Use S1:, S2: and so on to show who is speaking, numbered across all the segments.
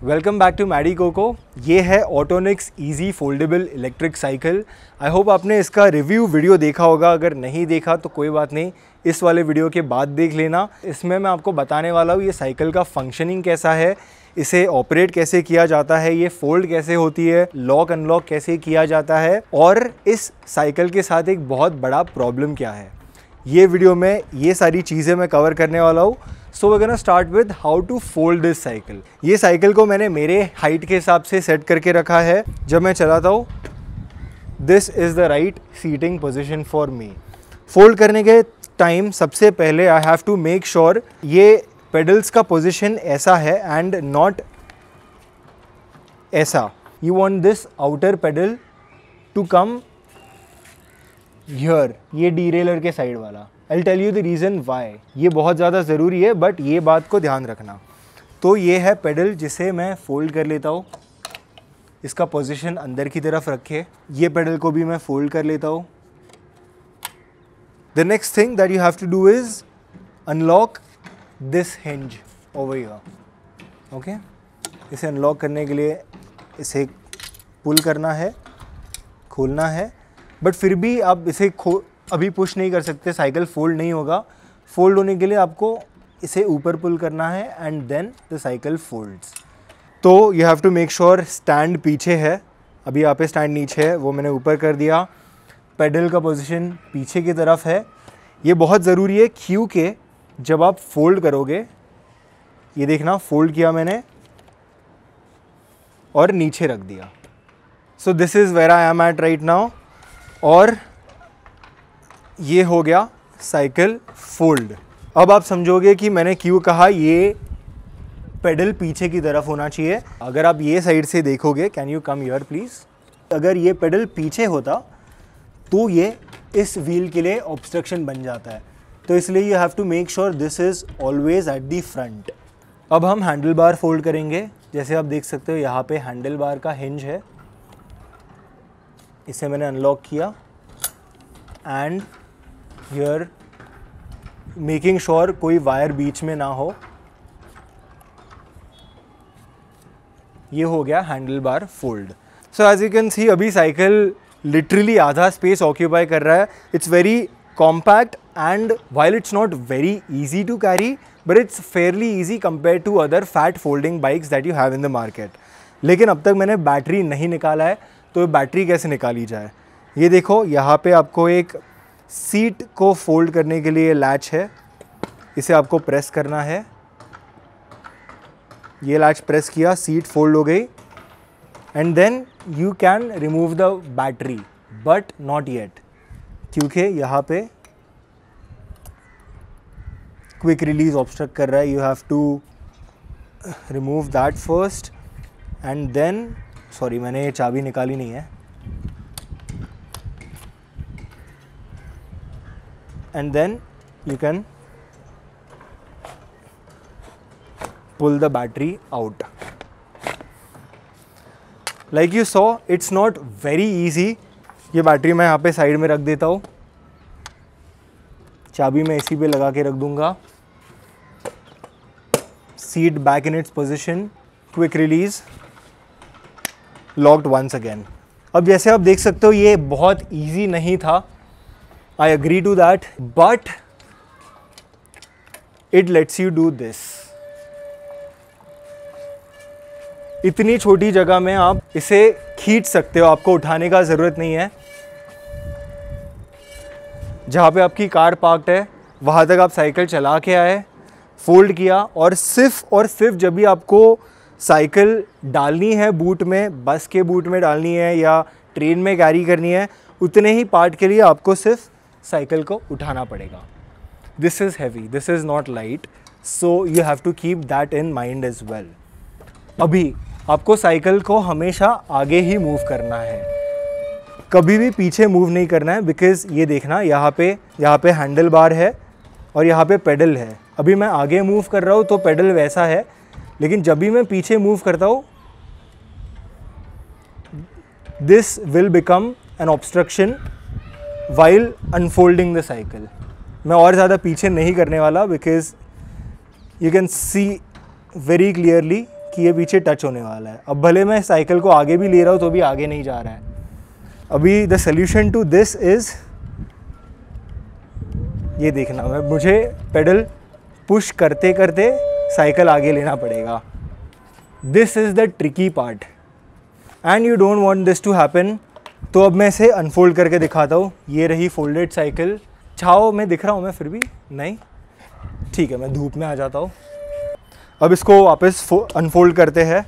S1: Welcome back to Maddy Coco. ये है Autonics easy foldable electric cycle. I hope आपने इसका रिव्यू वीडियो देखा होगा, अगर नहीं देखा तो कोई बात नहीं, इस वाले वीडियो के बाद देख लेना। इसमें मैं आपको बताने वाला हूँ ये साइकिल का फंक्शनिंग कैसा है, इसे ऑपरेट कैसे किया जाता है, ये फोल्ड कैसे होती है, लॉक अनलॉक कैसे किया जाता है और इस साइकिल के साथ एक बहुत बड़ा प्रॉब्लम क्या है। ये वीडियो में ये सारी चीज़ें मैं कवर करने वाला हूँ। So we gonna start with how to fold this cycle. ये साइकिल को मैंने मेरे हाइट के हिसाब से सेट करके रखा है। जब मैं चलाता हूँ, this is the right seating position for me. Fold करने के टाइम सबसे पहले I have to make sure ये पेडल्स का पोजिशन ऐसा है एंड नॉट ऐसा। You want this outer pedal to come here, ये डीरेलर के साइड वाला। I tell you the reason why. ये बहुत ज़्यादा ज़रूरी है, बट ये बात को ध्यान रखना। तो ये है पेडल जिसे मैं फोल्ड कर लेता हूँ, इसका पोजीशन अंदर की तरफ रखे। ये पेडल को भी मैं फोल्ड कर लेता हूँ। The next thing that you have to do is unlock this hinge over here. Okay, इसे अनलॉक करने के लिए इसे पुल करना है, खोलना है, बट फिर भी आप इसे अभी पुश नहीं कर सकते, साइकिल फोल्ड नहीं होगा। फोल्ड होने के लिए आपको इसे ऊपर पुल करना है and then the cycle folds. तो you have to make sure stand पीछे है। अभी यहाँ पे स्टैंड नीचे है, वो मैंने ऊपर कर दिया। पेडल का पोजीशन पीछे की तरफ है। ये बहुत ज़रूरी है क्योंकि जब आप फोल्ड करोगे, ये देखना फोल्ड किया मैंने और नीचे रख दिया। So this is where I am at right now. और ये हो गया साइकिल फोल्ड। अब आप समझोगे कि मैंने क्यों कहा ये पेडल पीछे की तरफ होना चाहिए। अगर आप ये साइड से देखोगे, can you come here please, अगर ये पेडल पीछे होता तो ये इस व्हील के लिए ऑब्स्ट्रक्शन बन जाता है। तो इसलिए you have to make sure this is always at the front. अब हम हैंडल बार फोल्ड करेंगे। जैसे आप देख सकते हो यहाँ पे हैंडल बार का हिंज है, इसे मैंने अनलॉक किया एंड हियर मेकिंग श्योर कोई वायर बीच में ना हो। ये हो गया handle bar fold. So as you can see अभी साइकिल लिटरली आधा स्पेस ऑक्यूपाई कर रहा है। It's very compact and while it's not very easy to carry, but it's fairly easy compare to other fat folding bikes that you have in the market. लेकिन अब तक मैंने battery नहीं निकाला है, तो बैटरी कैसे निकाली जाए। ये देखो, यहाँ पे आपको एक सीट को फोल्ड करने के लिए लैच है, इसे आपको प्रेस करना है। ये लैच प्रेस किया, सीट फोल्ड हो गई and then you can remove the battery, but not yet, क्योंकि यहाँ पे क्विक रिलीज ऑब्स्ट्रक्ट कर रहा है। You have to remove that first and then, sorry मैंने ये चाबी निकाली नहीं है, and then you can pull the battery out. Like you saw, it's not very easy. ये बैटरी मैं यहाँ पे साइड में रख देता हूँ, चाबी मैं इसी पे लगा के रख दूंगा। Seat back in its position, quick release, locked once again. अब जैसे आप देख सकते हो ये बहुत ईजी नहीं था, I agree to that, but it lets you do this. इतनी छोटी जगह में आप इसे खींच सकते हो, आपको उठाने का ज़रूरत नहीं है। जहाँ पे आपकी कार पार्क्ड है वहाँ तक आप साइकिल चला के आए, फोल्ड किया, और सिर्फ जब भी आपको साइकिल डालनी है बूट में, बस के बूट में डालनी है या ट्रेन में कैरी करनी है, उतने ही पार्ट के लिए आपको सिर्फ साइकिल को उठाना पड़ेगा। This is heavy, this is not light, so you have to keep that in mind as well. अभी आपको साइकिल को हमेशा आगे ही मूव करना है, कभी भी पीछे मूव नहीं करना है, बिकॉज ये देखना यहाँ पे हैंडल बार है और यहाँ पे पेडल है। अभी मैं आगे मूव कर रहा हूँ तो पेडल वैसा है, लेकिन जब भी मैं पीछे मूव करता हूँ, this will become an obstruction while unfolding the cycle. मैं और ज़्यादा पीछे नहीं करने वाला, because you can C very clearly कि ये पीछे टच होने वाला है। अब भले मैं साइकिल को आगे भी ले रहा हूँ तो भी आगे नहीं जा रहा है। अभी the solution to this is, ये देखना, मुझे पेडल पुश करते करते साइकिल आगे लेना पड़ेगा। This is the tricky part and you don't want this to happen. तो अब मैं इसे अनफोल्ड करके दिखाता हूँ। ये रही फोल्डेड साइकिल। छाओ में दिख रहा हूँ मैं फिर भी? नहीं, ठीक है, मैं धूप में आ जाता हूँ। अब इसको वापस अनफोल्ड करते हैं।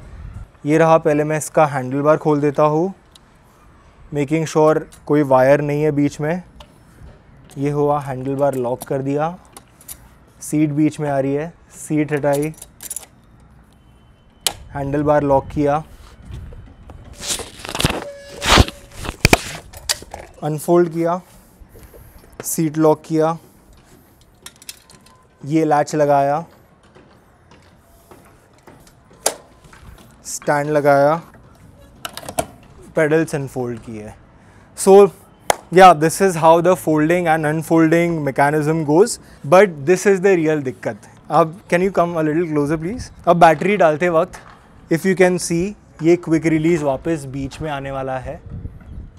S1: ये रहा, पहले मैं इसका हैंडल बार खोल देता हूँ, मेकिंग श्योर कोई वायर नहीं है बीच में। ये हुआ, हैंडल बार लॉक कर दिया। सीट बीच में आ रही है, सीट हटाई, हैंडल बार लॉक किया, अनफोल्ड किया, सीट लॉक किया, ये लैच लगाया, स्टैंड लगाया, पेडल्स अनफोल्ड किए। सो yeah, this is how the folding and unfolding mechanism goes, but this is the real दिक्कत। अब can you come a little closer please? अब बैटरी डालते वक्त if you can see, ये quick release वापस बीच में आने वाला है,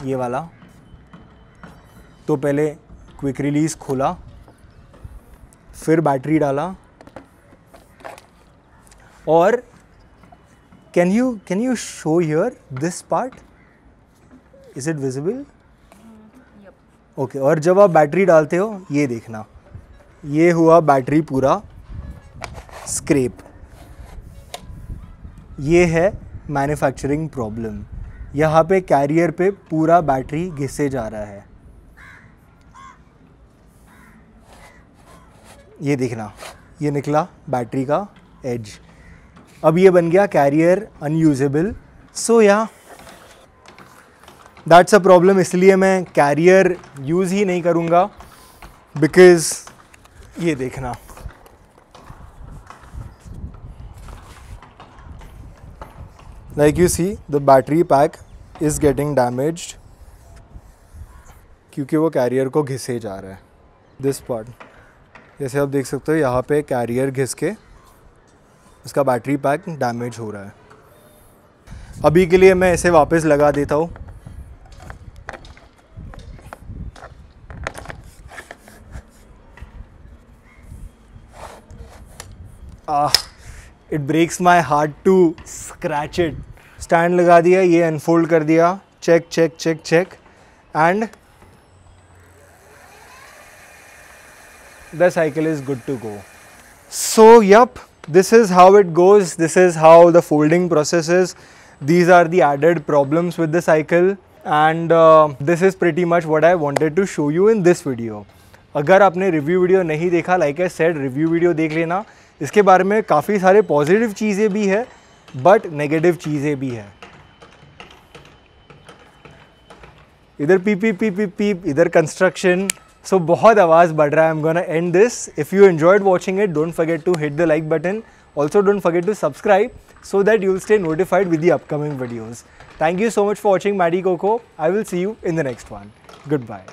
S1: ये वाला। तो पहले क्विक रिलीज खोला, फिर बैटरी डाला, और can you show here this part? Is it visible? Okay, और जब आप बैटरी डालते हो, ये देखना, ये हुआ बैटरी पूरा स्क्रैप। ये है मैन्युफैक्चरिंग प्रॉब्लम। यहाँ पे कैरियर पे पूरा बैटरी घिसे जा रहा है। ये देखना, ये निकला बैटरी का एज। अब ये बन गया कैरियर अनयूजेबल। सो या दैट्स अ प्रॉब्लम। इसलिए मैं कैरियर यूज़ ही नहीं करूँगा, बिकॉज ये देखना, like you see the battery pack is getting damaged, क्योंकि वो कैरियर को घिसे जा रहा है। दिस पार्ट, जैसे आप देख सकते हो, यहाँ पे कैरियर घिस के इसका बैटरी पैक डैमेज हो रहा है। अभी के लिए मैं इसे वापस लगा देता हूँ। It breaks my heart to scratch it. Stand लगा दिया, ये अनफोल्ड कर दिया, check check check check, and the cycle is good to go. So yup, this is how it goes. This is how the folding process is. These are the added problems with the cycle, and this is pretty much what I wanted to show you in this video. अगर आपने review video नहीं देखा, like I said, review video देख लेना। इसके बारे में काफ़ी सारे पॉजिटिव चीज़ें भी है, बट नेगेटिव चीज़ें भी है। इधर पीप पीप पीप पीप पीप, इधर कंस्ट्रक्शन। सो बहुत आवाज़ बढ़ रहा है। I'm gonna end this. If you enjoyed watching it, don't forget to hit the like button. Also, don't forget to subscribe so that you'll stay notified with the upcoming videos. Thank you so much for watching Maddy Coco. I will see you in the next one. Goodbye.